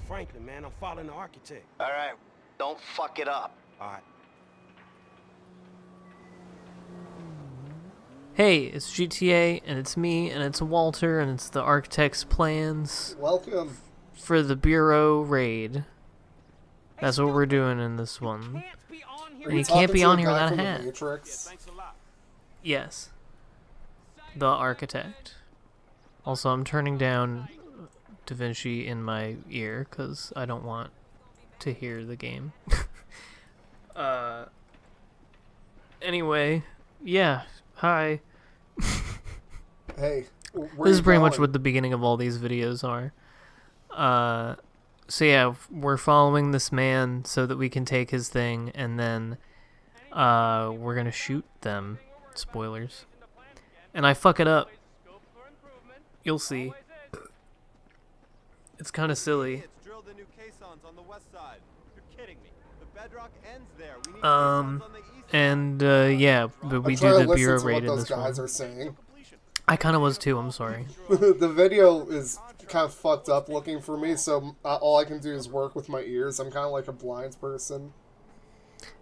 Franklin, man. I'm following the architect. All right, don't fuck it up. All right. Hey, it's GTA, and it's me, and it's Walter, and it's the Architect's plans Welcome. for the Bureau raid. That's what we're doing in this one. And you can't be on here without a hat. Matrix. Yes. The Architect. Also, I'm turning down DaVinci in my ear, because I don't want to hear the game. Anyway, yeah, hi. Hey, This is pretty much what the beginning of all these videos are. So yeah, we're following this man so that we can take his thing, and then we're gonna shoot them. Spoilers. And I fuck it up. You'll see. It's kind of silly. Yeah, but we do the Bureau raid in this one. Guys are saying. I kind of was too, I'm sorry. The video is kind of fucked up looking for me, so all I can do is work with my ears. I'm kind of like a blind person.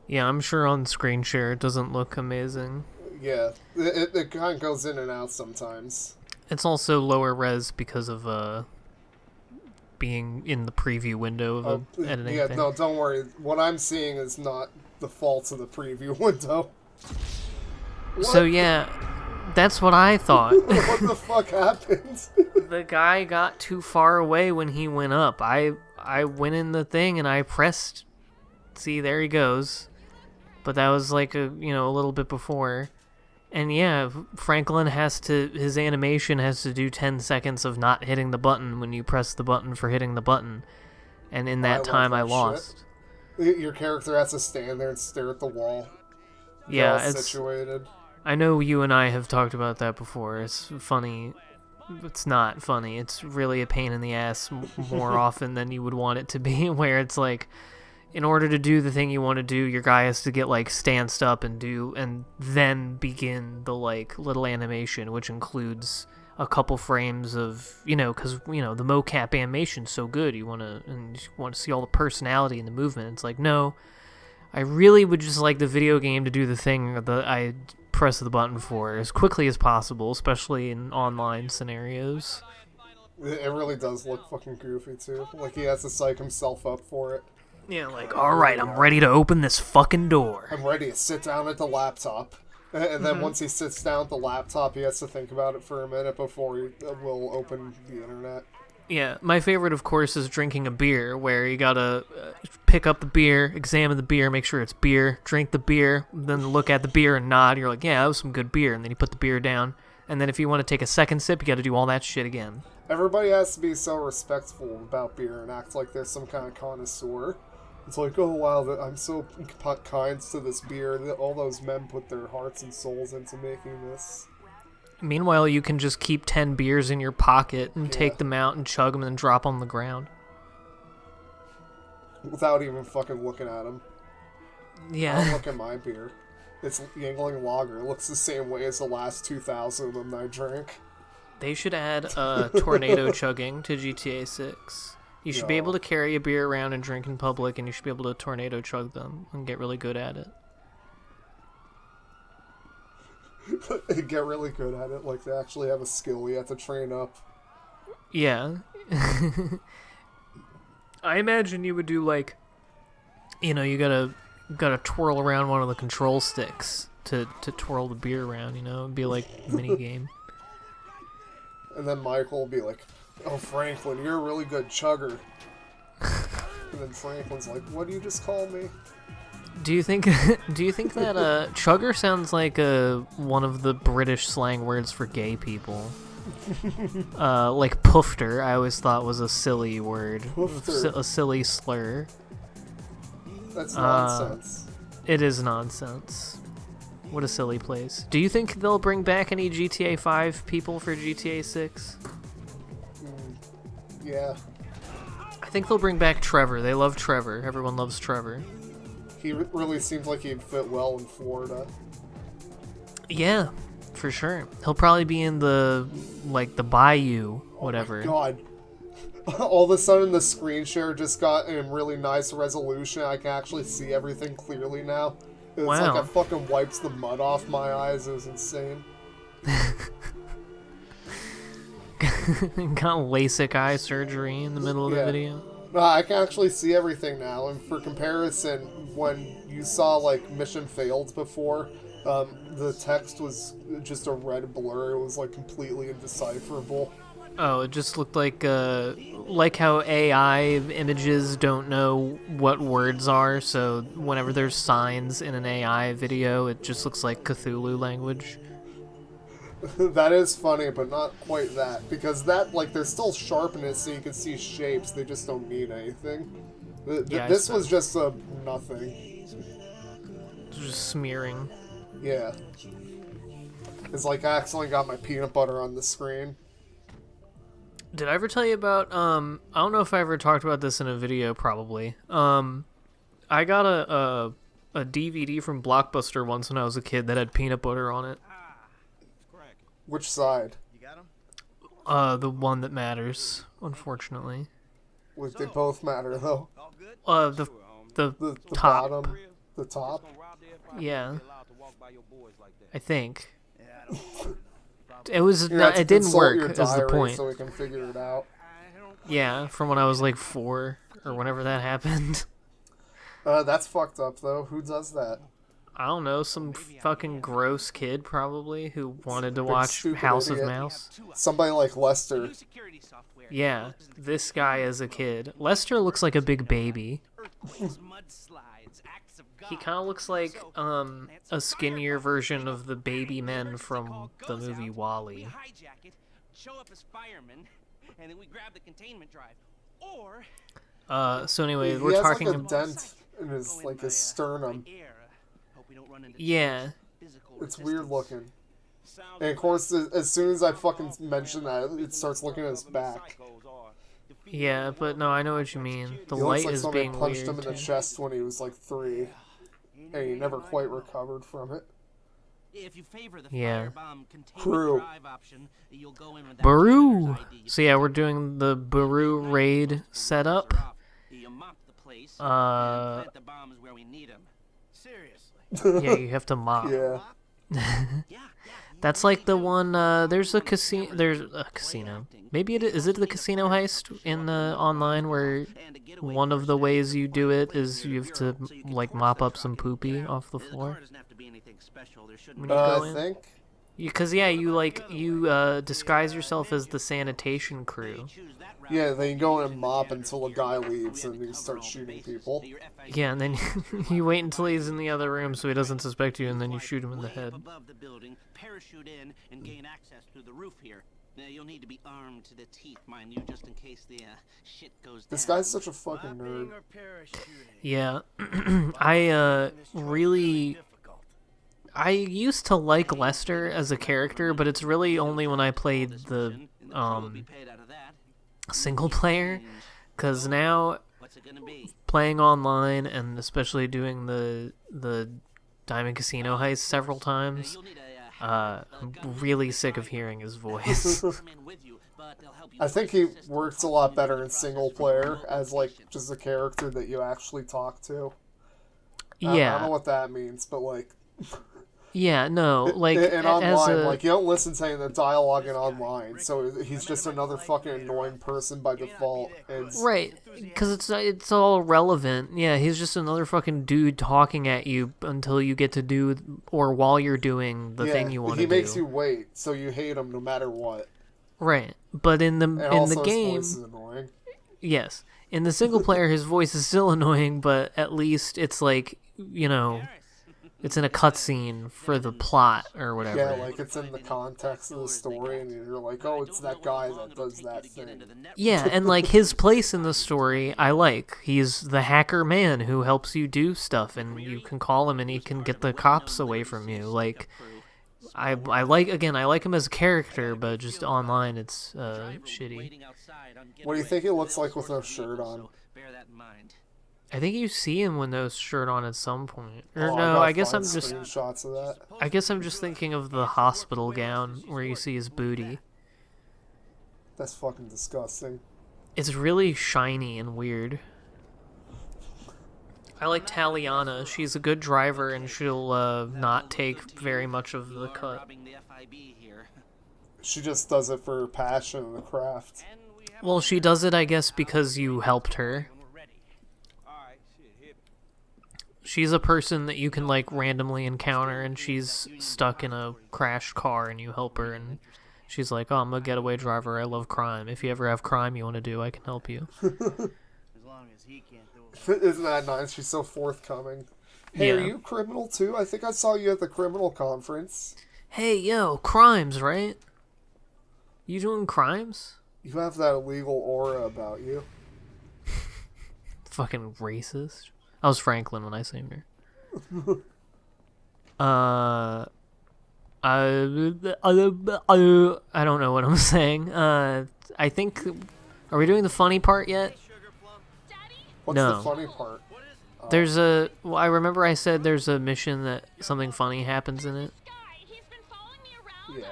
Yeah, I'm sure on screen share it doesn't look amazing. Yeah, it kind of goes in and out sometimes. It's also lower res because of being in the preview window of editing yeah, thing. no, don't worry. What I'm seeing is not the fault of the preview window. So yeah, that's what I thought. What the fuck happened? The guy got too far away when he went up. I went in the thing and I pressed. See, there he goes. But that was like a little bit before. And yeah, Franklin his animation has to do 10 seconds of not hitting the button when you press the button for hitting the button. And in that time I lost. Shit. Your character has to stand there and stare at the wall. Yeah, it's situated. I know you and I have talked about that before. It's funny. It's not funny. It's really a pain in the ass more often than you would want it to be, where it's like, in order to do the thing you want to do, your guy has to get like stanced up and then begin the like little animation, which includes a couple frames of because the mocap animation's so good. You want to see all the personality in the movement. It's like, no, I really would just like the video game to do the thing that I press the button for as quickly as possible, especially in online scenarios. It really does look fucking goofy too. Like he has to psych himself up for it. Yeah, like, alright, I'm ready to open this fucking door. I'm ready to sit down at the laptop. And then once he sits down at the laptop, he has to think about it for a minute before he will open the internet. Yeah, my favorite, of course, is drinking a beer, where you gotta pick up the beer, examine the beer, make sure it's beer, drink the beer, then look at the beer and nod. You're like, yeah, that was some good beer. And then you put the beer down. And then if you want to take a second sip, you gotta do all that shit again. Everybody has to be so respectful about beer and act like they're some kind of connoisseur. It's like, oh wow, I'm so kind to this beer. All those men put their hearts and souls into making this. Meanwhile, you can just keep 10 beers in your pocket and take them out and chug them and then drop on the ground. Without even fucking looking at them. Yeah. I don't look at my beer. It's Yingling Lager. It looks the same way as the last 2,000 of them I drank. They should add tornado chugging to GTA 6. You should be able to carry a beer around and drink in public, and you should be able to tornado chug them and get really good at it. Get really good at it, like they actually have a skill you have to train up. Yeah. I imagine you would do like, you gotta twirl around one of the control sticks to twirl the beer around, It'd be like a mini game. And then Michael will be like, oh, Franklin, you're a really good chugger. And then Franklin's like, what do you just call me? Do you think that chugger sounds like one of the British slang words for gay people? Like poofter, I always thought was a silly word. A silly slur. That's nonsense. It is nonsense. What a silly place. Do you think they'll bring back any GTA 5 people for GTA 6? Yeah. I think they'll bring back Trevor. They love Trevor. Everyone loves Trevor. He really seems like he'd fit well in Florida. Yeah, for sure. He'll probably be in the bayou, whatever. Oh my God. all of a sudden the screen share just got in really nice resolution. I can actually see everything clearly now. It's Wow. like I fucking wipes the mud off my eyes. It was insane. Got LASIK eye surgery in the middle of the Yeah. video. No, I can actually see everything now. And for comparison, when you saw like Mission Failed before, the text was just a red blur. It was like completely indecipherable. Oh, it just looked like how AI images don't know what words are, so whenever there's signs in an AI video, it just looks like Cthulhu language. That is funny, but not quite that. Because that, like, there's still sharpness so you can see shapes, they just don't mean anything. Yeah, I This see. was just a nothing. It's just smearing. Yeah. It's like I accidentally got my peanut butter on the screen. Did I ever tell you about, I don't know if I ever talked about this in a video, probably. I got a DVD from Blockbuster once when I was a kid that had peanut butter on it. Which side? The one that matters, unfortunately. They both matter, though. The The top. bottom, the top. Yeah. I think. It was You're gonna have not, to it didn't consult work your is the diary point. so we can figure it out. Yeah, from when I was like 4 or whenever that happened. That's fucked up, though. Who does that? I don't know, some fucking gross kid probably who wanted to Big watch stupid House idiot. of Mouse. Somebody like Lester. Yeah, this guy as a kid. Lester looks like a big baby. He kind of looks like a skinnier version of the baby men from the movie WALL-E. Show up as firemen, and then we grab the containment drive. Or So anyway, He we're has talking like a about... dent in his like his sternum. Yeah. It's weird looking. And of course, as soon as I fucking mention that, it starts looking at his back. Yeah, but no, I know what you mean. The He light looks like is somebody being punched weird. him in the too. chest when he was like 3, and he never quite recovered from it. if you favor the Yeah. firebomb containment True. drive option, you'll go in with that Baru! janitor's ID. So yeah, we're doing the Baru raid setup. You mop the place, Uh, and plant the bombs where we need 'em. Seriously. Yeah, you have to mop. Yeah. Yeah. That's like the one, there's a casino, Maybe is it the casino heist in the online where one of the ways you do it is you have to, like, mop up some poopy off the floor? When you go I in? think. Because, yeah, you disguise yourself as the sanitation crew. Yeah, then you go in and mop until a guy leaves and you start shooting people. Yeah, and then you wait until he's in the other room so he doesn't suspect you, and then you shoot him in the head. Above the building, parachute in and gain access through the roof here. Now, you'll need to be armed to the teeth, mind you, just in case the shit goes down. This guy's such a fucking nerd. Yeah, I used to like Lester as a character, but it's really only when I played the single player, because now What's it gonna be? playing online and especially doing the Diamond Casino heist several times, You'll need I'm really sick of hearing his voice. come in with you, but they'll help you I think he works a lot better in single player as like just a character that you actually talk to. I don't know Yeah, what that means, but like yeah, no, like in as online, a like you don't listen to any of the dialogue in online, so he's just another fucking annoying person by default. And right, because it's all relevant. Yeah, he's just another fucking dude talking at you until you get to do or while you're doing the yeah, thing you want to he do. makes you wait, so you hate him no matter what. Right, but in the And in also the his game, voice is annoying. yes, in the single player, his voice is still annoying, but at least it's like, you know, it's in a cutscene for the plot or whatever. Yeah, like it's in the context of the story, and you're like, oh, it's that guy that does that thing. Yeah, and like his place in the story, I like. He's the hacker man who helps you do stuff, and you can call him, and he can get the cops away from you. Like, I like him as a character, but just online, it's shitty. What do you think he looks like with no shirt on? Bear that in mind. I think you see him with no shirt on at some point. Or Oh, no, gotta I guess find I'm just screenshots of that. I guess I'm just thinking of the hospital gown where you see his booty. That's fucking disgusting. It's really shiny and weird. I like Taliana. She's a good driver, and she'll not take very much of the cut. Robbing the FIB here. She just does it for her passion and the craft. And we have Well, she does it, I guess, because you helped her. when we're ready. Alright, shit, hit me. She's a person that you can, like, randomly encounter, and she's stuck in a crashed car, and you help her, and she's like, oh, I'm a getaway driver. I love crime. If you ever have crime you want to do, I can help you. As long as he can't do it. Isn't that nice? She's so forthcoming. Hey, are Yeah. you criminal too? I think I saw you at the criminal conference. Hey, yo, crimes, right? You doing crimes? You have that illegal aura about you. Fucking racist. I was Franklin when I seen her. I don't know what I'm saying. I think... Are we doing the funny part yet? What's No. the funny part? There's a... Well, I remember I said there's a mission that something funny happens in it. Yeah.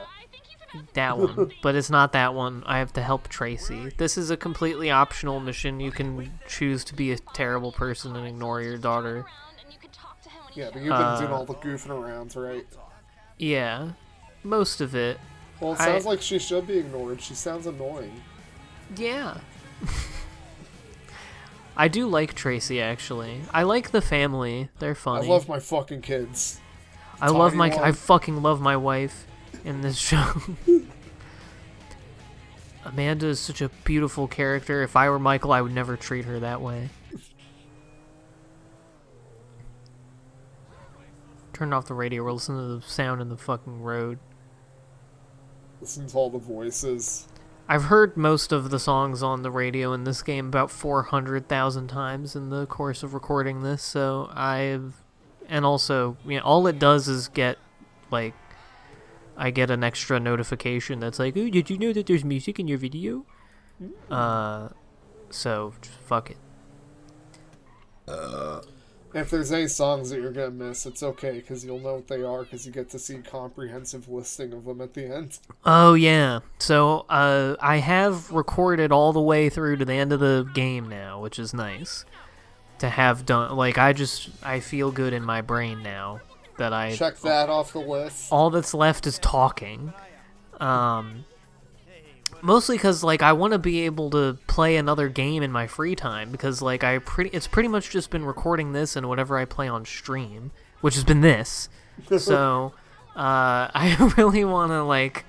That one. But it's not that one. I have to help Tracy. This is a completely optional mission. You can choose to be a terrible person and ignore your daughter. Yeah, but you've been doing all the goofing around, right? Yeah. Most of it. Well, it sounds like she should be ignored. She sounds annoying. Yeah. I do like Tracy, actually. I like the family. They're funny. I love my fucking kids. I love Tiny my... one. I fucking love my wife in this show. Amanda is such a beautiful character. If I were Michael, I would never treat her that way. Turn off the radio. We're listening to the sound in the fucking road. Listen to all the voices. I've heard most of the songs on the radio in this game about 400,000 times in the course of recording this, so I've... And also, you know, all it does is get, like... I get an extra notification that's like, oh, did you know that there's music in your video? So, just fuck it. If there's any songs that you're gonna miss, it's okay, because you'll know what they are, because you get to see a comprehensive listing of them at the end. Oh, yeah. So, I have recorded all the way through to the end of the game now, which is nice. To have done, like, I feel good in my brain now that I... Check that off the list. All that's left is talking. Mostly because, like, I want to be able to play another game in my free time, because, like, it's pretty much just been recording this and whatever I play on stream, which has been this. So, I really want to, like,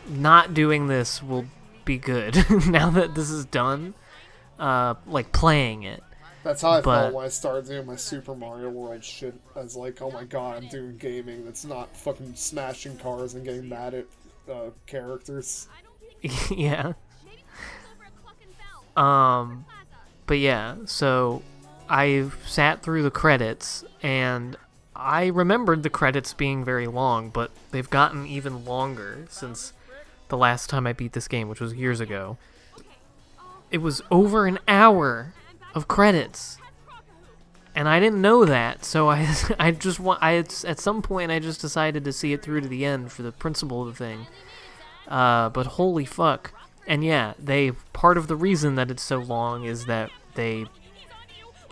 not doing this will be good now that this is done. Like, playing it. That's how I But- felt when I started doing my Super Mario World shit. I was like, oh my god, I'm doing gaming that's not fucking smashing cars and getting mad at characters. Yeah. But yeah, so I sat through the credits, and I remembered the credits being very long, but they've gotten even longer since the last time I beat this game, which was years ago. It was over an hour of credits, and I didn't know that, so at some point I just decided to see it through to the end for the principle of the thing. But holy fuck. And yeah, part of the reason that it's so long is that they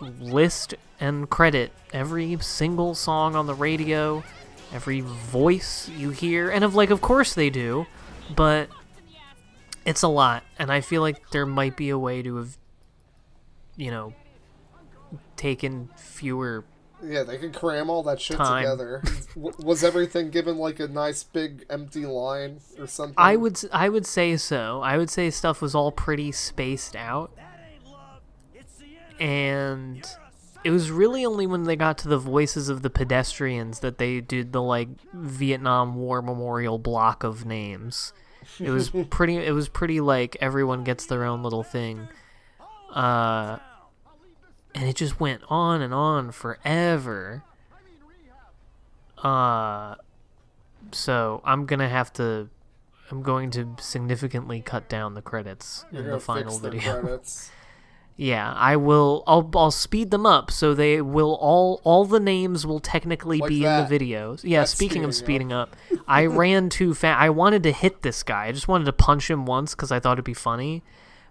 list and credit every single song on the radio, every voice you hear, and of course they do, but it's a lot, and I feel like there might be a way to have, you know, taken fewer... Yeah, they can cram all that shit Time. together. Was everything given like a nice big empty line or something? I would say so. I would say stuff was all pretty spaced out. And it was really only when they got to the voices of the pedestrians that they did the, like, Vietnam War memorial block of names. It was pretty like everyone gets their own little thing. And it just went on and on forever. So I'm going to significantly cut down the credits You're in gonna the final fix their video. credits. Yeah, I will. I'll speed them up so they will all the names will technically Like be that. in the videos. Yeah, That's speaking of speeding speeding up, I ran too fast. I wanted to hit this guy. I just wanted to punch him once because I thought it'd be funny,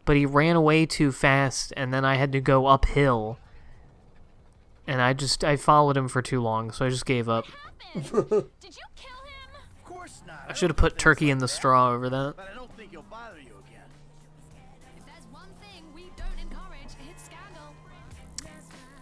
but he ran away too fast, and then I had to go uphill. And I followed him for too long, so I just gave up. Did you kill him? Of course not. I should have put turkey in the straw over that. But I don't think he'll bother you again. If there's one thing we don't encourage, it's scandal.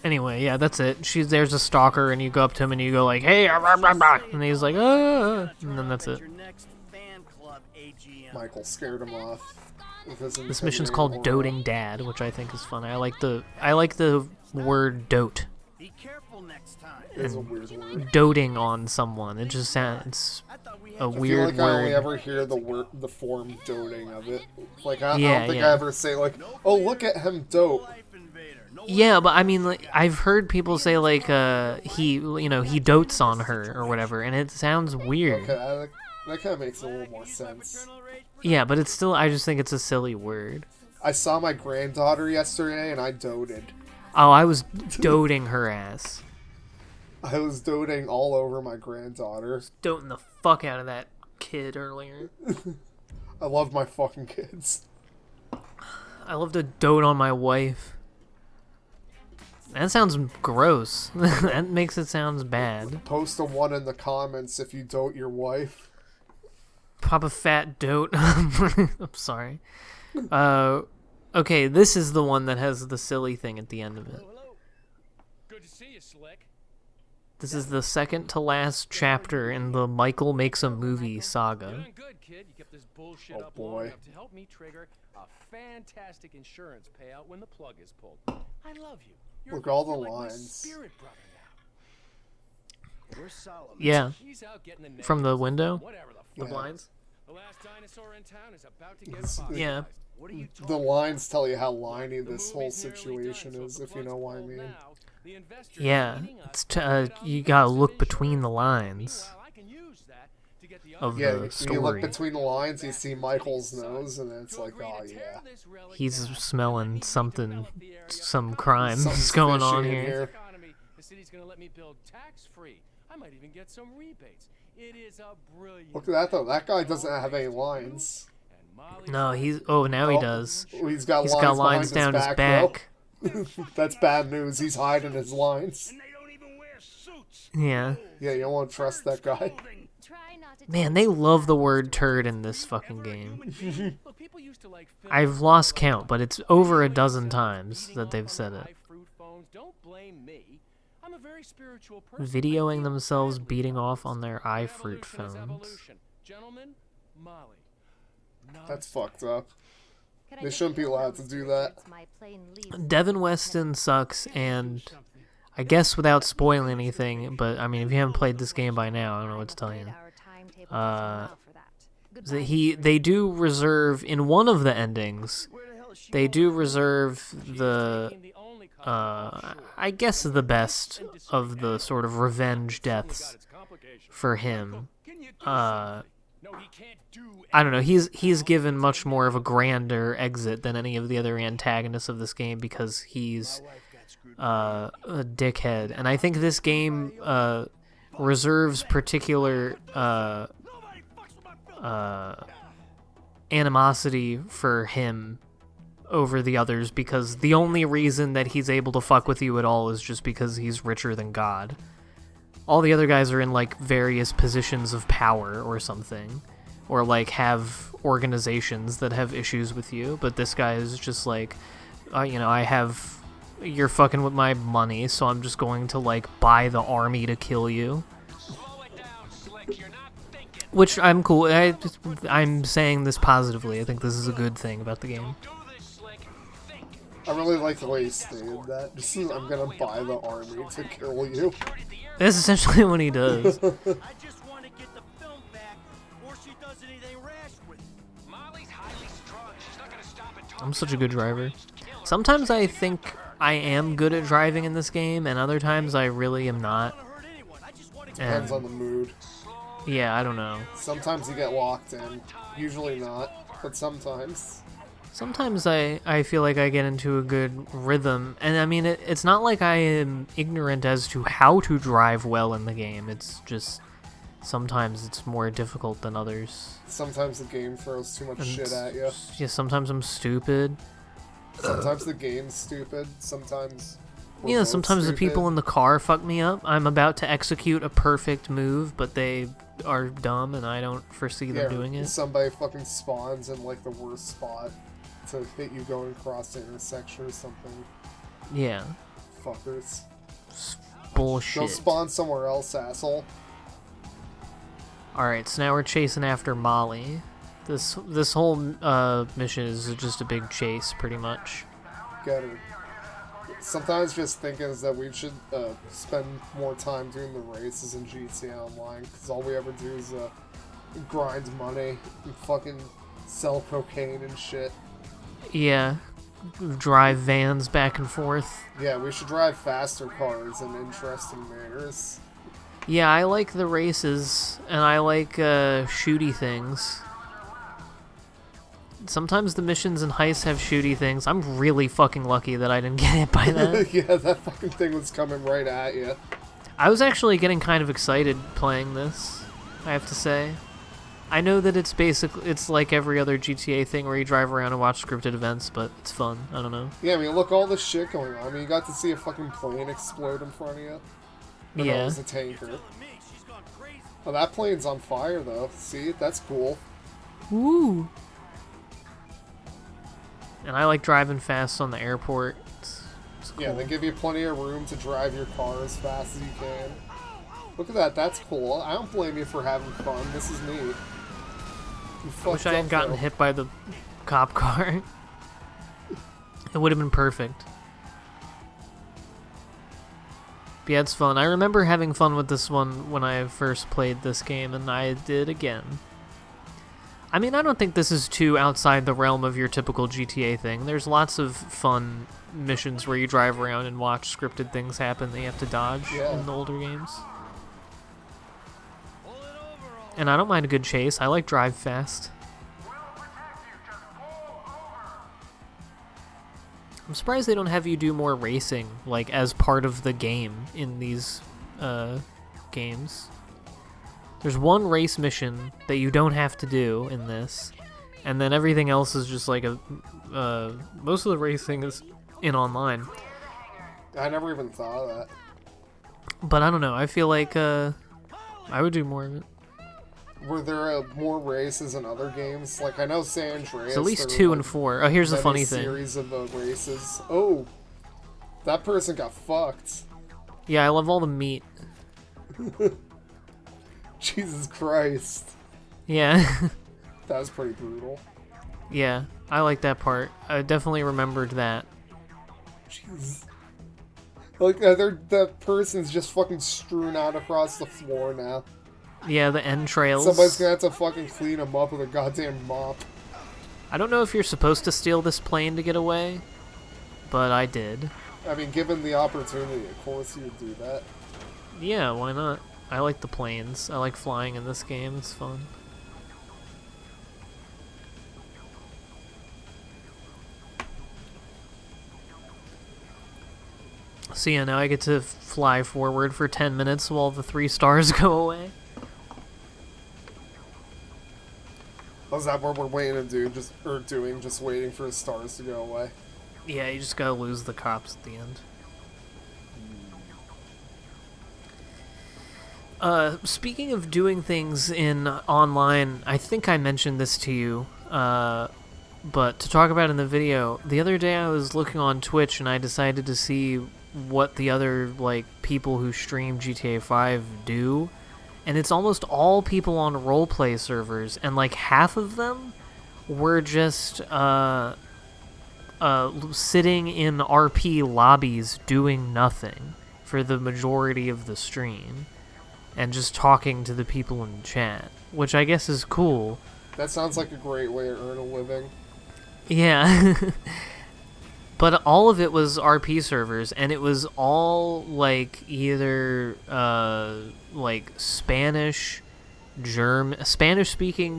Anyway, yeah, that's it. There's a stalker, and you go up to him and you go like, "Hey," rah, rah, rah, and he's like, "Ah," and then that's it. Your next fan club AGM. Michael scared him off. with his This mission's intimidating called aura. Doting Dad, which I think is funny. I like the word dote. Be careful next time. It is a weird word. Doting on someone. It just sounds I thought we had a I feel weird like I only word. ever hear the form doting of it. Like I Yeah, don't think yeah. I ever say like, "Oh, look at him dote." Life invader. No Yeah, but I mean, like, I've heard people say like he dotes on her or whatever, and it sounds weird. Okay, that kind of makes a little more sense. Yeah, but it's still, I just think it's a silly word. I saw my granddaughter yesterday and I doted. Oh, I was doting her ass. I was doting all over my granddaughter. Doting the fuck out of that kid earlier. I love my fucking kids. I love to dote on my wife. That sounds gross. That makes it sound bad. Post a 1 in the comments if you dote your wife. Pop a fat dote. I'm sorry. Okay, this is the one that has the silly thing at the end of it. Hello. Good to see you, Slick. This is the second to last chapter in the Michael Makes a Movie saga. Doing good, kid. You kept this bullshit Oh, up boy. long enough to help me trigger a fantastic insurance payout when the plug is pulled. I love you. Look, all the you're like my lines. spirit brother now. We're Solomon. Yeah, He's out getting the from the negatives. window, Whatever the the fuck. blinds. The last dinosaur in town is about to get It's- fossilized. Yeah. What are you talking The lines tell you how The liney this whole movie's nearly situation done, so is, the if you plug's know what I pulled mean. now, the investors Yeah, are eating it's us t- to get on you the gotta best look of between the insurance. lines Meanwhile, I can use that to get the of other Yeah, the you look story. between the lines, you see Michael's nose, and then it's like, oh yeah. He's smelling something, some crimes Something's going on fishy in here. here. The city's gonna let me build tax-free. I might even get some rebates. It is a brilliant. Look at that though, that guy doesn't have any lines. No, now he Oh, does. He's got He's lines, got lines down behind his back. back. Though. That's bad news, he's hiding his lines. And they don't even wear suits. Yeah. Yeah, you don't want to trust that guy. Try not to Man, take they too love much the of word it. turd in this fucking game. Look, people used to like I've lost count, but it's over a dozen times that they've said it. Don't blame me. I'm a very spiritual person. Videoing I feel themselves badly beating about off this. on their Evolution iFruit is phones. evolution. Gentlemen, Molly. That's Namaste. fucked up. Can I They get shouldn't be your allowed to nose do to that. against my plain leaf? Devin Weston sucks, and I guess without spoiling anything, but I mean, if you haven't played this game by now, I don't know what to tell you. Our timetable doesn't allow for that. That Goodbye, they do reserve in one of the endings. They do reserve the I guess the best of the sort of revenge deaths for him. I don't know. He's given much more of a grander exit than any of the other antagonists of this game because he's a dickhead, and I think this game reserves particular animosity for him over the others because the only reason that he's able to fuck with you at all is just because he's richer than God. All the other guys are in like various positions of power or something, or like have organizations that have issues with you, but this guy is just like, you're fucking with my money, so I'm just going to like buy the army to kill you. Which I'm cool. I'm saying this positively. I think this is a good thing about the game. I really like the way he stated that. Just, I'm gonna buy the army to kill you. That's essentially what he does. I just want to get the film back, or she does anything rash with it. Molly's highly strung. She's not gonna stop and talk. I'm such a good driver. Sometimes I think I am good at driving in this game, and other times I really am not. I don't hurt anyone. I just want to Depends And on the mood. yeah, I don't know. Sometimes you get locked in. Usually not, but sometimes. Sometimes I feel like I get into a good rhythm, and I mean, it's not like I am ignorant as to how to drive well in the game. It's just sometimes it's more difficult than others. Sometimes the game throws too much And shit at you. Yeah, sometimes I'm stupid. Sometimes the game's stupid. Sometimes. we're Yeah, both sometimes the people stupid. in the car fuck me up. I'm about to execute a perfect move, but they are dumb and I don't foresee them doing it. Somebody fucking spawns in like the worst spot to hit you going across the intersection or something. Yeah. Fuckers. Bullshit. Go spawn somewhere else, asshole. Alright, so now we're chasing after Molly. This whole mission is just a big chase, pretty much. Get her. Sometimes just thinking is that we should spend more time doing the races in GTA Online, because all we ever do is grind money and fucking sell cocaine and shit. Yeah. Drive vans back and forth. Yeah, we should drive faster cars in interesting manners. Yeah, I like the races, and I like shooty things. Sometimes the missions and heists have shooty things. I'm really fucking lucky that I didn't get hit by that. Yeah, that fucking thing was coming right at you. I was actually getting kind of excited playing this, I have to say. I know that it's like every other GTA thing where you drive around and watch scripted events, but it's fun. I don't know. Yeah, I mean, look, all this shit going on. I mean, you got to see a fucking plane explode in front of you. Or no, it Yeah. was a tanker. Oh, that plane's on fire, though. See? That's cool. Woo! And I like driving fast on the airport. It's Yeah, cool. they give you plenty of room to drive your car as fast as you can. Look at that. That's cool. I don't blame you for having fun. This is neat. You I wish fucked I up, hadn't gotten though. hit by the cop car. It would have been perfect. But yeah, it's fun. I remember having fun with this one when I first played this game, and I did again. I mean, I don't think this is too outside the realm of your typical GTA thing. There's lots of fun missions where you drive around and watch scripted things happen that you have to dodge Yeah. in the older games. And I don't mind a good chase. I like drive fast. I'm surprised they don't have you do more racing, like, as part of the game in these games. There's one race mission that you don't have to do in this, and then everything else is just like most of the racing is in online. I never even thought of that. But I don't know, I feel like I would do more of it. Were there more races in other games? Like, I know San Andreas. It's at least there 2 were, and 4. Oh, here's the many funny thing. series of races. Oh, that person got fucked. Yeah, I love all the meat. Jesus Christ. Yeah. That was pretty brutal. Yeah, I like that part. I definitely remembered that. Jeez. Like, that person's just fucking strewn out across the floor now. Yeah, the entrails. Somebody's gonna have to fucking clean them up with a goddamn mop. I don't know if you're supposed to steal this plane to get away, but I did. I mean, given the opportunity, of course you would do that. Yeah, why not? I like the planes. I like flying in this game. It's fun. So yeah, now I get to fly forward for 10 minutes while the 3 stars go away. Was that what we're waiting to do? Just waiting for the stars to go away. Yeah, you just gotta lose the cops at the end. Speaking of doing things in online, I think I mentioned this to you, but to talk about in the video, the other day I was looking on Twitch and I decided to see what the other, like, people who stream GTA 5 do, and it's almost all people on roleplay servers, and like half of them were just, sitting in RP lobbies doing nothing for the majority of the stream. And just talking to the people in chat, which I guess is cool. That sounds like a great way to earn a living. Yeah. But all of it was RP servers, and it was all, like, either, like, Spanish-speaking,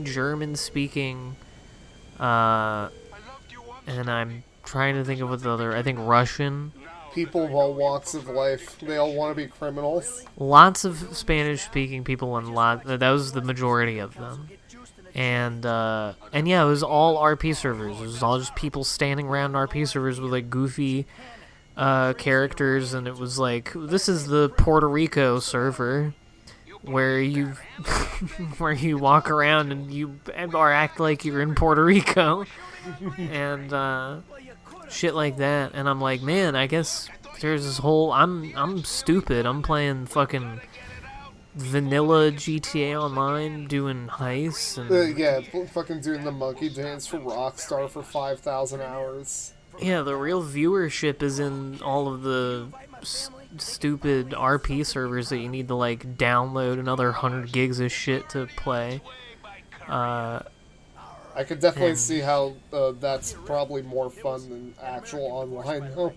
German-speaking, and I'm trying to think of what the other, I think Russian. people of all walks of life. They all want to be criminals. Lots of Spanish-speaking people, and that was the majority of them. And yeah, it was all RP servers. It was all just people standing around RP servers with like goofy characters, and it was like, this is the Puerto Rico server where you where you walk around and you or act like you're in Puerto Rico and shit like that. And I'm like, man, I guess there's this whole I'm stupid. I'm playing fucking vanilla GTA Online doing heists and Yeah, fucking doing the monkey dance for Rockstar for 5,000 hours. yeah, the real viewership is in all of the stupid RP servers that you need to like download another 100 gigs of shit to play. I could definitely see how that's probably more fun than actual online, though.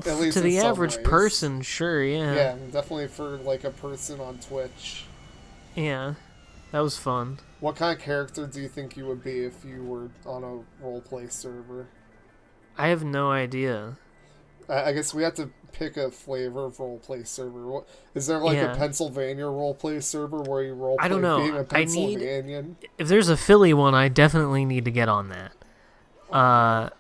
At least To the in some average ways. person, sure, yeah. Yeah, definitely for like a person on Twitch. Yeah, that was fun. What kind of character do you think you would be if you were on a roleplay server? I have no idea. I guess we have to pick a flavor of roleplay server. Is there like Yeah. a Pennsylvania roleplay server where you roleplay I don't know. being a I need- Pennsylvanian? If there's a Philly one, I definitely need to get on that. I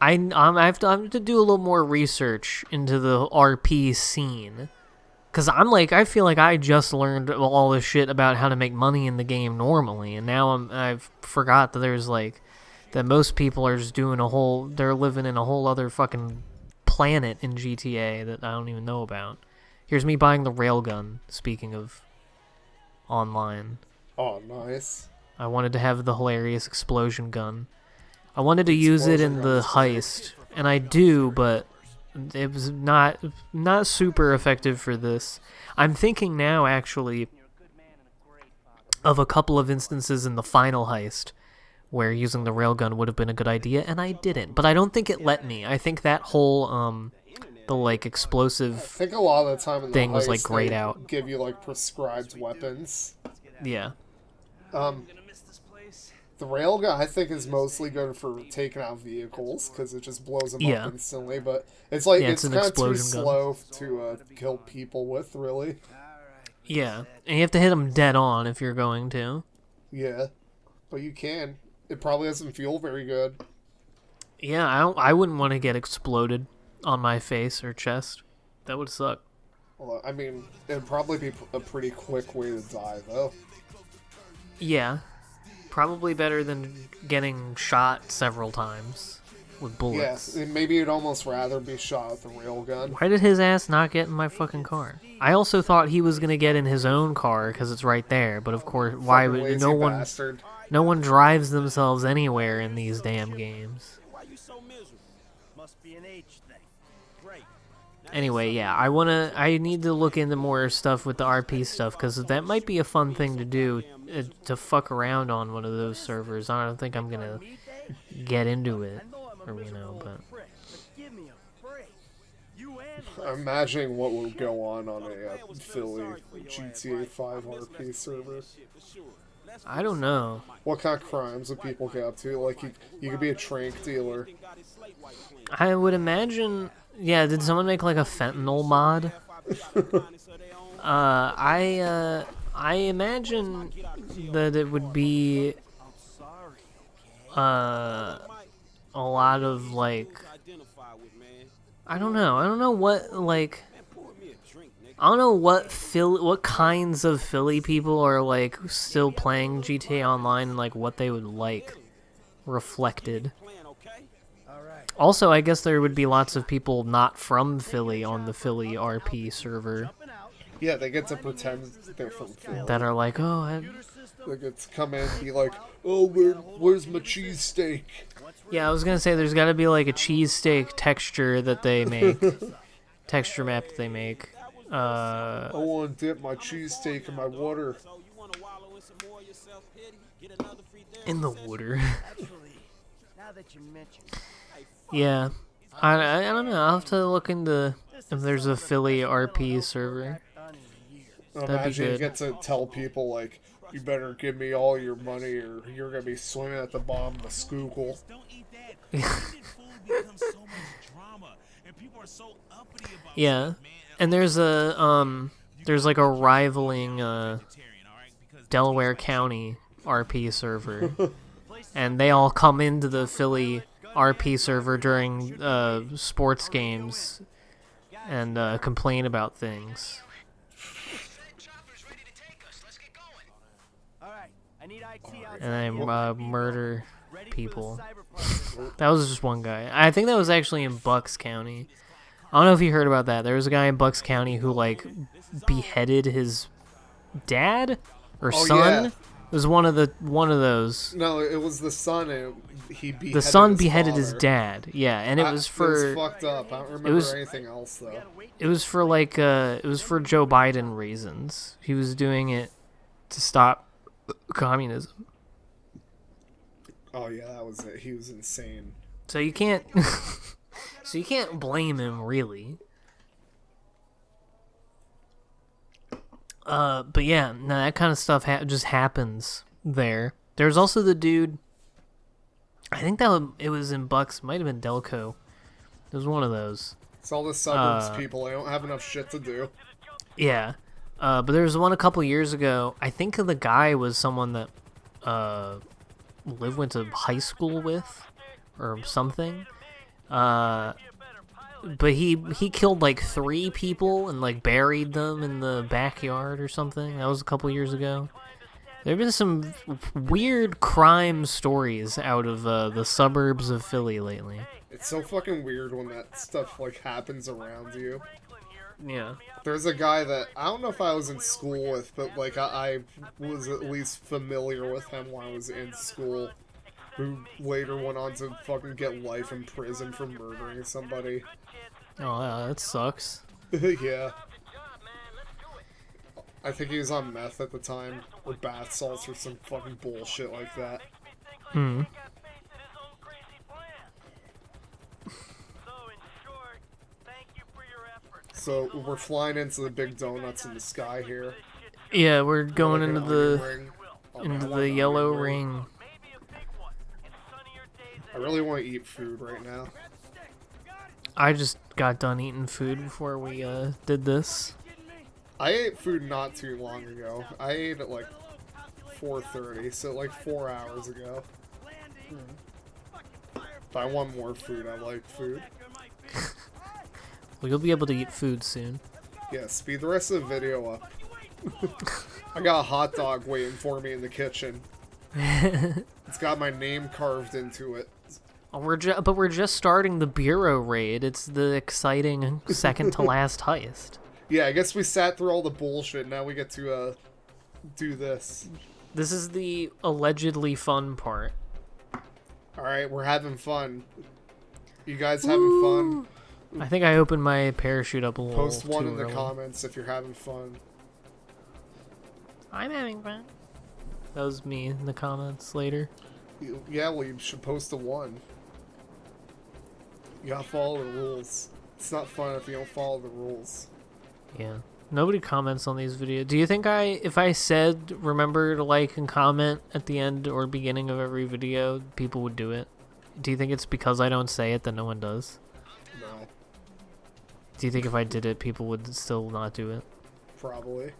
have to do a little more research into the RP scene. Because I feel like I just learned all this shit about how to make money in the game normally, and now I've forgot that there's like, that most people are just doing they're living in a whole other fucking planet in GTA that I don't even know about. Here's me buying the railgun, speaking of online. Oh, nice. I wanted to have the hilarious explosion gun. I wanted to use it in the heist, and I do, but it was not super effective for this. I'm thinking now, actually, of a couple of instances in the final heist where using the railgun would have been a good idea, and I didn't. But I don't think it let me. I think that whole the like I explosive think a lot of the time in the thing was, heist, like, grayed they out. give you like prescribed weapons. yeah. The railgun, I think, is mostly good for taking out vehicles because it just blows them Yeah. up instantly. But it's like Yeah, it's it's an kind of too explosion gun. slow to kill people with, really. Yeah, and you have to hit them dead on if you're going to. Yeah, but you can. It probably doesn't feel very good. Yeah, I wouldn't want to get exploded on my face or chest. That would suck. Well, I mean, it'd probably be a pretty quick way to die, though. Yeah, probably better than getting shot several times with bullets. Yeah, maybe you'd almost rather be shot with a railgun. Why did his ass not get in my fucking car? I also thought he was gonna get in his own car because it's right there. But of course, why Fucking would lazy bastard. no one drives themselves anywhere in these damn games? Why you so miserable? Must be an age thing. Great. Anyway, yeah, I need to look into more stuff with the RP stuff because that might be a fun thing to do, to fuck around on one of those servers. I don't think I'm gonna get into it, or but Give me a break. You and I'm imagining what would go on a Philly GTA 5 RP server. I don't know. What kind of crimes would people get up to? Like, you could be a trank dealer. I would imagine. Yeah, did someone make like a fentanyl mod? I imagine that it would be a lot of like, I don't know what like, I don't know what kinds of Philly people are like still playing GTA Online and like what they would like reflected. Also, I guess there would be lots of people not from Philly on the Philly RP server Yeah, they get to pretend they're from Philly. that are like, oh, They get to come in and be like, oh, where's my cheesesteak? yeah, I was gonna say there's gotta be like a cheesesteak texture that they make, texture map that they make. I want to dip my cheesesteak in my water. In the water. now that you mention Yeah, I don't know. I'll have to look into if there's a Philly RP server. I That'd be imagine you good. get to tell people, like, you better give me all your money or you're going to be swimming at the bottom of the Schuylkill. Yeah, and there's there's like a rivaling Delaware County RP server, and they all come into the Philly RP server during sports games and complain about things. All right, I need IT out. And then murder people. That was just one guy. I think that was actually in Bucks County. I don't know if you heard about that. There was a guy in Bucks County who like beheaded his dad or Oh, son. yeah. It was one of those. No, it was the son. And he beheaded The son his beheaded his father. dad. Yeah, and it was It for was fucked up. I don't remember was- anything else though. it was for like it was for Joe Biden reasons. He was doing it to stop communism. Oh yeah, that was it. He was insane. So you can't so you can't blame him really. But yeah, no, that kind of stuff just happens there. There's also the dude. I think it was in Bucks. Might have been Delco. It was one of those. It's all the suburbs people. They don't have enough shit to do. Yeah. But there was one a couple years ago. I think the guy was someone that Liv went to high school with or something. But he killed like 3 people and like buried them in the backyard or something. That was a couple years ago. There have been some weird crime stories out of the suburbs of Philly lately. It's so fucking weird when that stuff like happens around you. Yeah. There's a guy that I don't know if I was in school with, but like I was at least familiar with him when I was in school, who later went on to fucking get life in prison for murdering somebody. Oh, yeah, that sucks. Yeah. I think he was on meth at the time, or bath salts, or some fucking bullshit like that. Hmm. So we're flying into the big donuts in the sky here. Yeah, we're going Like an into onion the ring. Oh, into I want the an yellow onion ring. I really want to eat food right now. I just got done eating food before we did this. I ate food not too long ago. I ate at like 4:30, so like 4 hours ago. If I want more food, I like food. Well, you'll be able to eat food soon. Yeah, speed the rest of the video up. I got a hot dog waiting for me in the kitchen. It's got my name carved into it. But we're just starting the Bureau raid. It's the exciting second to last heist. Yeah, I guess we sat through all the bullshit. Now we get to do this. This is the allegedly fun part. Alright, we're having fun. You guys having fun? I think I opened my parachute up a little Post one too in the early. comments if you're having fun. I'm having fun. That was me in the comments later. Yeah, well, you should post a 1. You gotta follow the rules. It's not fun if you don't follow the rules. Yeah. Nobody comments on these videos. Do you think if I said remember to like and comment at the end or beginning of every video, people would do it? Do you think it's because I don't say it that no one does? No, Do you think if I did it, people would still not do it? probably.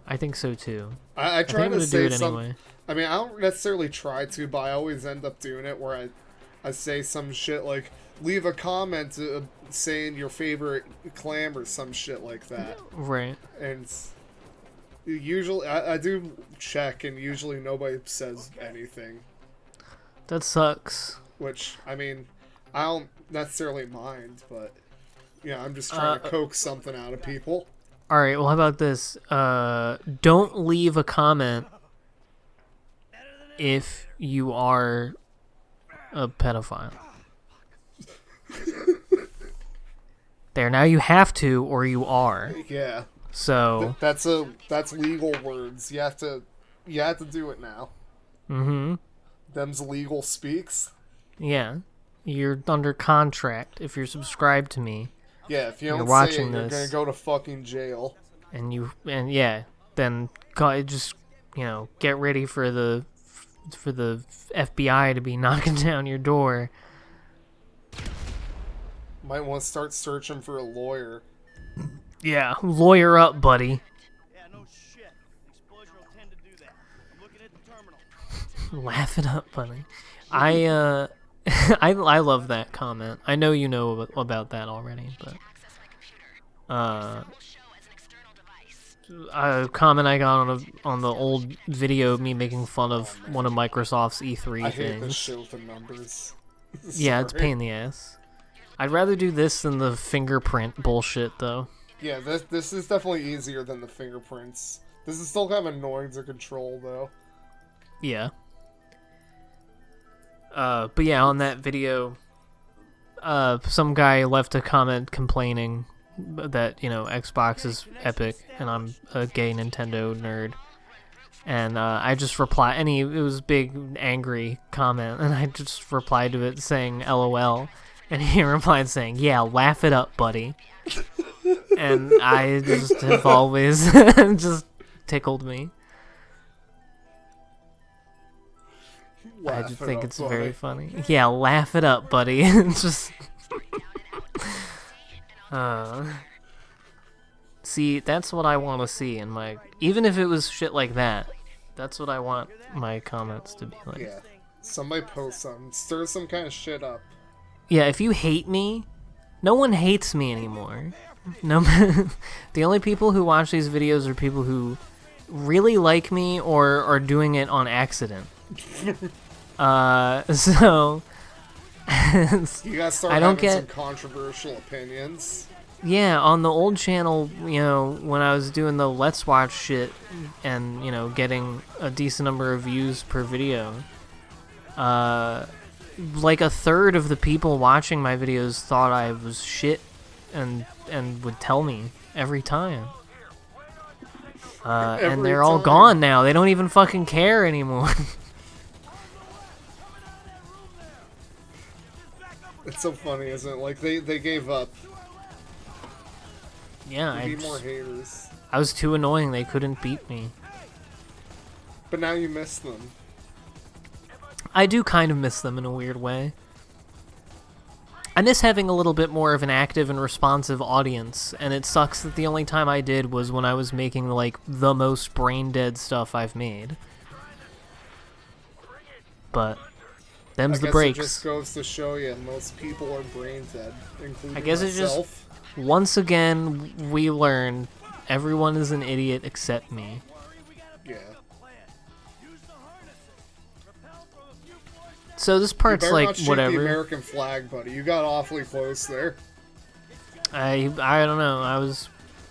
I think so too. I I try think I'm to gonna say do it some. anyway. I mean, I don't necessarily try to, but I always end up doing it where I say some shit like, leave a comment saying your favorite clam or some shit like that. Right. And usually, I do check, and usually nobody says anything. That sucks. Which, I mean, I don't necessarily mind, but, yeah, I'm just trying to coax something out of people. Alright, well how about this? Don't leave a comment if you are a pedophile. There, now you have to or you are. Yeah. So That's legal words. You have to do it now. mm-hmm. Them's legal speaks. Yeah. You're under contract if you're subscribed to me Yeah, if you You're don't watching say it, you're this. gonna go to fucking jail. and yeah, then just get ready for the FBI to be knocking down your door Might want to start searching for a lawyer. Yeah, lawyer up, buddy. Yeah, no shit. The explosion will tend to do that. I'm looking at the terminal. Laugh it up, buddy. I love that comment. I know you know about that already, but a comment I got on the old video of me making fun of one of Microsoft's E3 I hate this things. shit with the numbers. Yeah, it's a Sorry. pain in the ass. I'd rather do this than the fingerprint bullshit, though. Yeah, this is definitely easier than the fingerprints. This is still kind of annoying to control, though. Yeah. But yeah, on that video, some guy left a comment complaining that, you know, Xbox is epic and I'm a gay Nintendo nerd. And I just replied, and it was a big, angry comment, and I just replied to it saying LOL. And he replied saying, yeah, laugh it up, buddy. And I just have always just tickled me. I just think it's very funny. Yeah, laugh it up, buddy. It's just... See, that's what I want to see in my... Even if it was shit like that, that's what I want my comments to be like. Yeah. Somebody post something. Stir some kind of shit up. Yeah, if you hate me, no one hates me anymore. No, the only people who watch these videos are people who really like me or are doing it on accident. So You gotta start I don't having some get- controversial opinions. yeah, on the old channel, you know, when I was doing the Let's Watch shit and, you know, getting a decent number of views per video, like a third of the people watching my videos thought I was shit and would tell me every time. And Every they're all time. gone now. They don't even fucking care anymore. It's so funny, isn't it? Like, they gave up. Yeah, They I, need more haters. I was too annoying. They couldn't beat me. But now you miss them. I do kind of miss them in a weird way. I miss having a little bit more of an active and responsive audience, and it sucks that the only time I did was when I was making, like, the most brain-dead stuff I've made. But, them's I the guess breaks. it just goes to show you, most people are brain dead, including I guess it just- myself. Once again, we learn everyone is an idiot except me. Yeah. So this You part's better like not shoot the whatever. American flag, buddy. You got awfully close there. I don't know. I was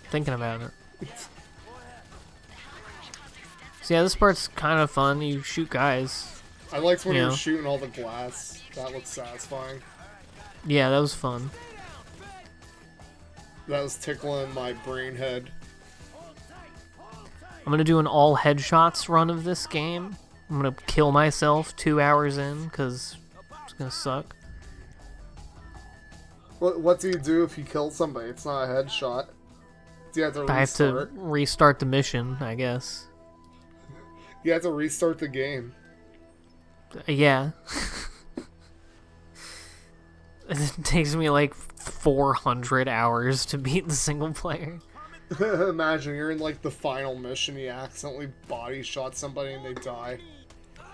thinking about it. So yeah, this part's kind of fun. You shoot guys. I liked when you Yeah. were shooting all the glass. That looked satisfying. Yeah, that was fun. That was tickling my brain head. I'm gonna do an all headshots run of this game. I'm gonna kill myself 2 hours in because it's gonna suck. What do you do if you kill somebody? It's not a headshot. Do you have to I have to restart? restart the mission, I guess. You have to restart the game. Yeah. It takes me like 400 hours to beat the single player. Imagine you're in like the final mission, you accidentally body shot somebody and they die.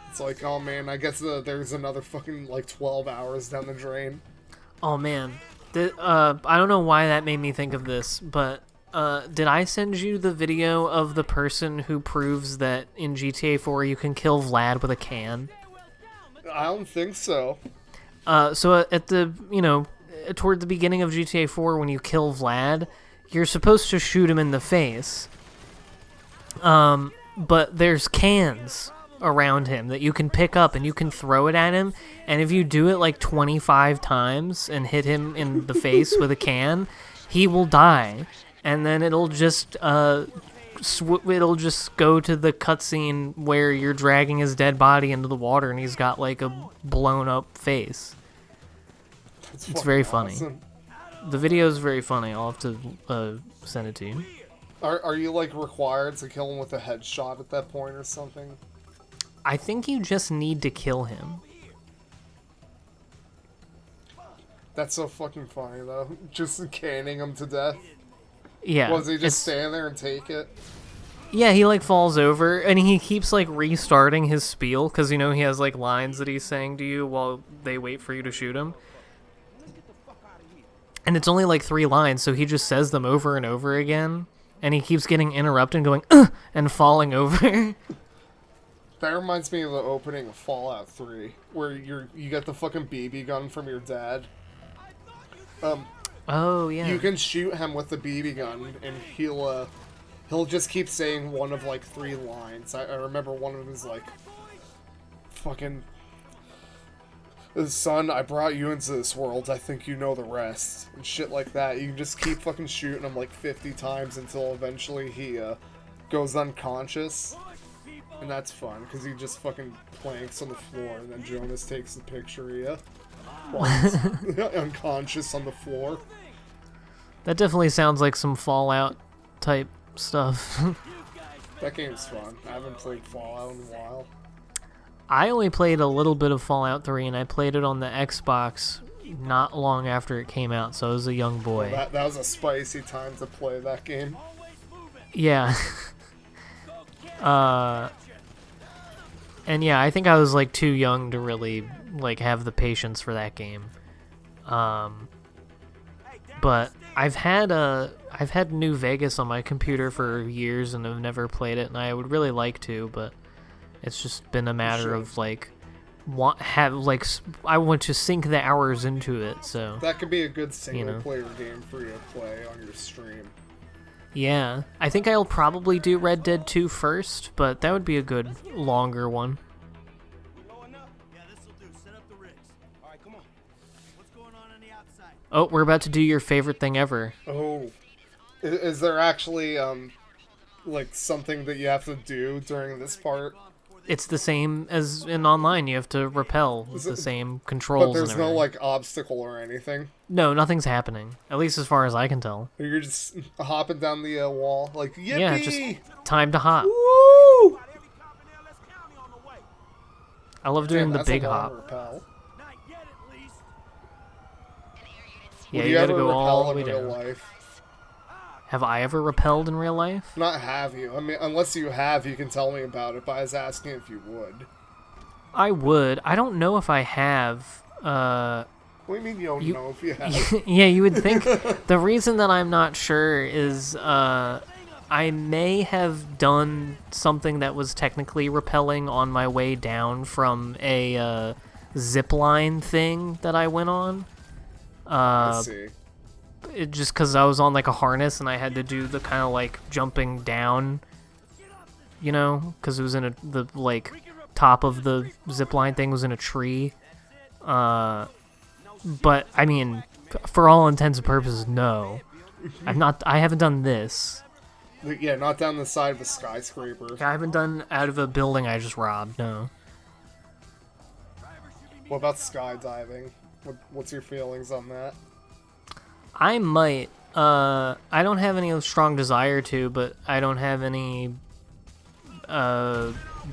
It's like, oh man, I guess there's another fucking like 12 hours down the drain. Oh man, I don't know why that made me think of this, but did I send you the video of the person who proves that in GTA 4 you can kill Vlad with a can? I don't think so. So at the, toward the beginning of GTA 4 when you kill Vlad, you're supposed to shoot him in the face. But there's cans around him that you can pick up and you can throw it at him, and if you do it like 25 times and hit him in the face with a can, he will die, and then it'll just it'll just go to the cutscene where you're dragging his dead body into the water and he's got like a blown up face. It's It's very fucking funny. awesome. The video is very funny. I'll have to send it to you. Are you like required to kill him with a headshot at that point or something? I think you just need to kill him. That's so fucking funny though. Just caning him to death. Yeah. Was he just it's- stand there and take it? Yeah, he like falls over and he keeps like restarting his spiel because you know he has like lines that he's saying to you while they wait for you to shoot him. And it's only like 3 lines, so he just says them over and over again, and he keeps getting interrupted and going and falling over. That reminds me of the opening of Fallout 3, where you get the fucking BB gun from your dad. Oh yeah. You can shoot him with the BB gun, and he'll just keep saying one of like 3 lines. I remember one of them is like, fucking, son, I brought you into this world, I think you know the rest. And shit like that. You can just keep fucking shooting him like 50 times until eventually he goes unconscious. And that's fun, because he just fucking planks on the floor, and then Jonas takes the picture of you while he's unconscious on the floor. That definitely sounds like some Fallout type stuff. That game's fun. I haven't played Fallout in a while. I only played a little bit of Fallout 3, and I played it on the Xbox not long after it came out, so I was a young boy. That was a spicy time to play that game. Yeah. And yeah, I think I was like too young to really like have the patience for that game. But I've had New Vegas on my computer for years and I've never played it, and I would really like to, but it's just been a matter of like I want to sink the hours into it, so That could be a good single player game for you to play on your stream. yeah. I think I'll probably do Red Dead 2 first, but that would be a good longer one. Blowing up? Yeah, this'll do. Set up the rigs. All right, come on. What's going on the outside? Oh, we're about to do your favorite thing ever. Oh. Is there actually, like, something that you have to do during this part? It's the same as in online. You have to rappel with the same controls. But there's and no, everything. like, obstacle or anything? No, nothing's happening. At least as far as I can tell. You're just hopping down the wall, like, yippee! Yeah, just time to hop. Woo! Got every cop in LS County on the way. I love doing Damn, the that's a big long hop. rappel. Not yet, at least. Yeah, Would you gotta ever go rappel all the in way real down. life? Have I ever rappelled in real life? Not have you. I mean, unless you have, you can tell me about it, but I was asking if you would. I would. I don't know if I have. What do you mean you don't know if you have? Yeah, you would think. The reason that I'm not sure is I may have done something that was technically rappelling on my way down from a zip line thing that I went on. I see. Just because I was on like a harness and I had to do the kind of like jumping down, you know, because it was in the like top of the zip line thing was in a tree. But I mean, for all intents and purposes, no. I haven't done this. Yeah, not down the side of a skyscraper. I haven't done out of a building I just robbed, no. What about skydiving? What's your feelings on that? I might. I don't have any strong desire to, but I don't have any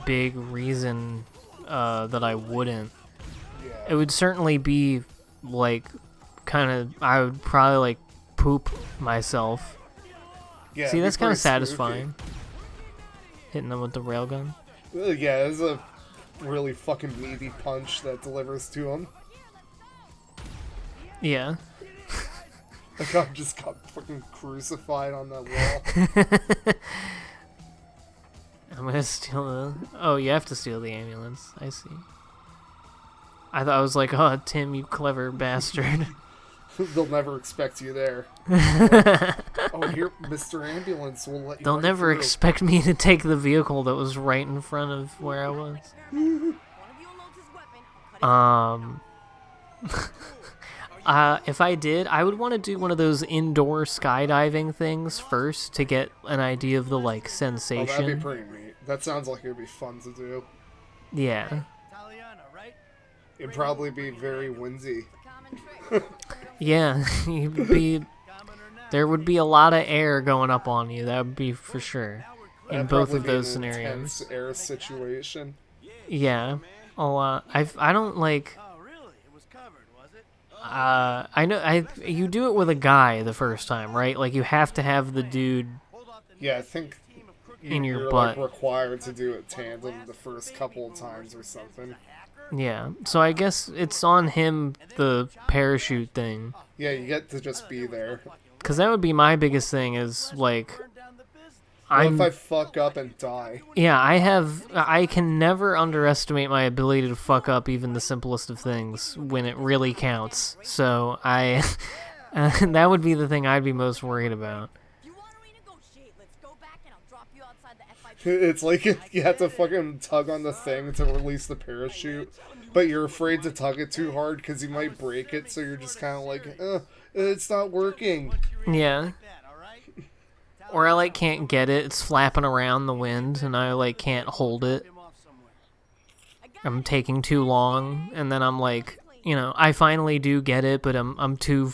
big reason that I wouldn't. Yeah. It would certainly be like kind of. I would probably like poop myself. Yeah, See, it'd be that's kind of pretty satisfying. Hitting them with the railgun. spooky. Yeah, it's a really fucking meaty punch that delivers to him. Yeah. The guy just got fucking crucified on that wall. I'm gonna steal the. Oh, you have to steal the ambulance. I see. I thought I was like, oh, Tim, you clever bastard. They'll never expect you there. Oh, here, Mr. Ambulance will let you. They'll right never through. expect me to take the vehicle that was right in front of where I was. If I did, I would want to do one of those indoor skydiving things first to get an idea of the like Oh, sensation. that'd be pretty neat. That sounds like it'd be fun to do. Yeah. Italiana, right? It'd probably be very windy. Yeah. You'd be. There would be a lot of air going up on you. That would be for sure. In That'd both probably of be an those scenarios. intense air situation. Yeah. A lot. I don't like. Oh, really? It was covered, was it? I know you do it with a guy the first time, right? Like you have to have the dude Yeah, I think in your you're butt. like required to do it tandem the first couple of times or something. Yeah. So I guess it's on him, the parachute thing. Yeah, you get to just be there. Cuz that would be my biggest thing is like What if I fuck up and die? yeah, I can never underestimate my ability to fuck up even the simplest of things when it really counts. So that would be the thing I'd be most worried about. You want to renegotiate? Let's go back and I'll drop you outside the FIP. It's like you have to fucking tug on the thing to release the parachute, but you're afraid to tug it too hard because you might break it, so you're just kind of like, it's not working. Yeah. Or I like can't get it. It's flapping around the wind and I like can't hold it. I'm taking too long and then I'm like, you know, I finally do get it, but I'm too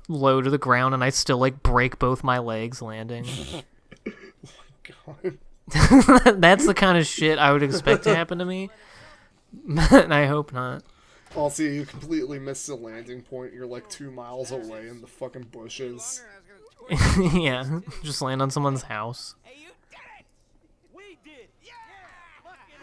low to the ground and I still like break both my legs landing. God. That's the kind of shit I would expect to happen to me. And I hope not. Also, you completely missed the landing point. You're like 2 miles away in the fucking bushes. Yeah, just land on someone's house. Hey, you did it! We did! Yeah! Fucking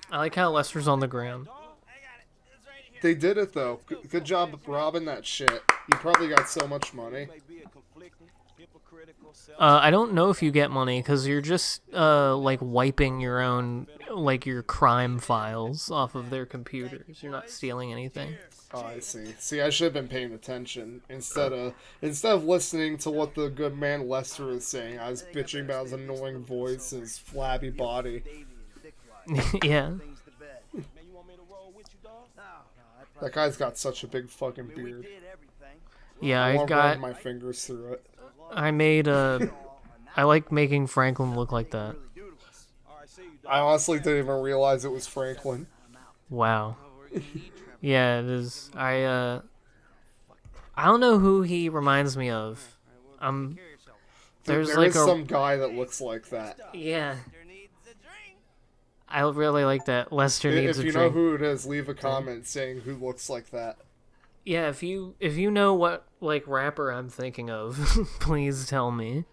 A. I like how Lester's on the ground. I got it. It's right here. They did it though. Good job robbing that shit. You probably got so much money. May be a conflicting, hypocritical self. I don't know if you get money because you're just like wiping your own like your crime files off of their computers. You're not stealing anything. Oh, I see. See, I should have been paying attention instead of listening to what the good man Lester was saying. I was bitching about his annoying voice, his flabby body. Yeah. Things to bed. Man, you want me to roll with you, dog? No, I That guy's got such a big fucking we beard. did everything. Yeah, I I want to got. run my fingers through it. I made I like making Franklin look like that. Do to us. All right, see you, dog. I honestly didn't even realize it was Franklin. Wow. Yeah, it is. I don't know who he reminds me of. There's There like is a some guy that looks like that. yeah. There needs a drink. I really like that. Lester needs If a you know drink. who it is, leave a comment saying who looks like that. Yeah, if you know what like rapper I'm thinking of, please tell me.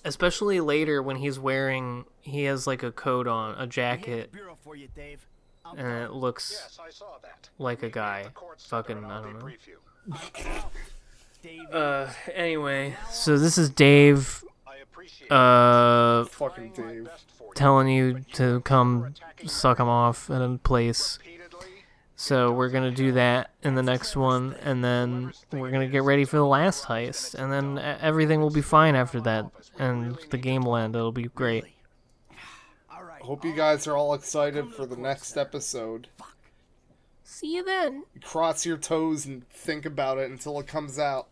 Especially later when he has like a coat on, a jacket, Bureau for you, Dave. and it looks I saw that. like a guy. Fucking, I don't know. Dave. Anyway, so this is Dave, Fucking Dave. telling you to come suck him off at a place. So we're gonna do that in the next one, and then we're gonna get ready for the last heist, and then everything will be fine after that, and the game will end. It'll be great. All right. Hope you guys are all excited for the next episode. See you then. Cross your toes and think about it until it comes out.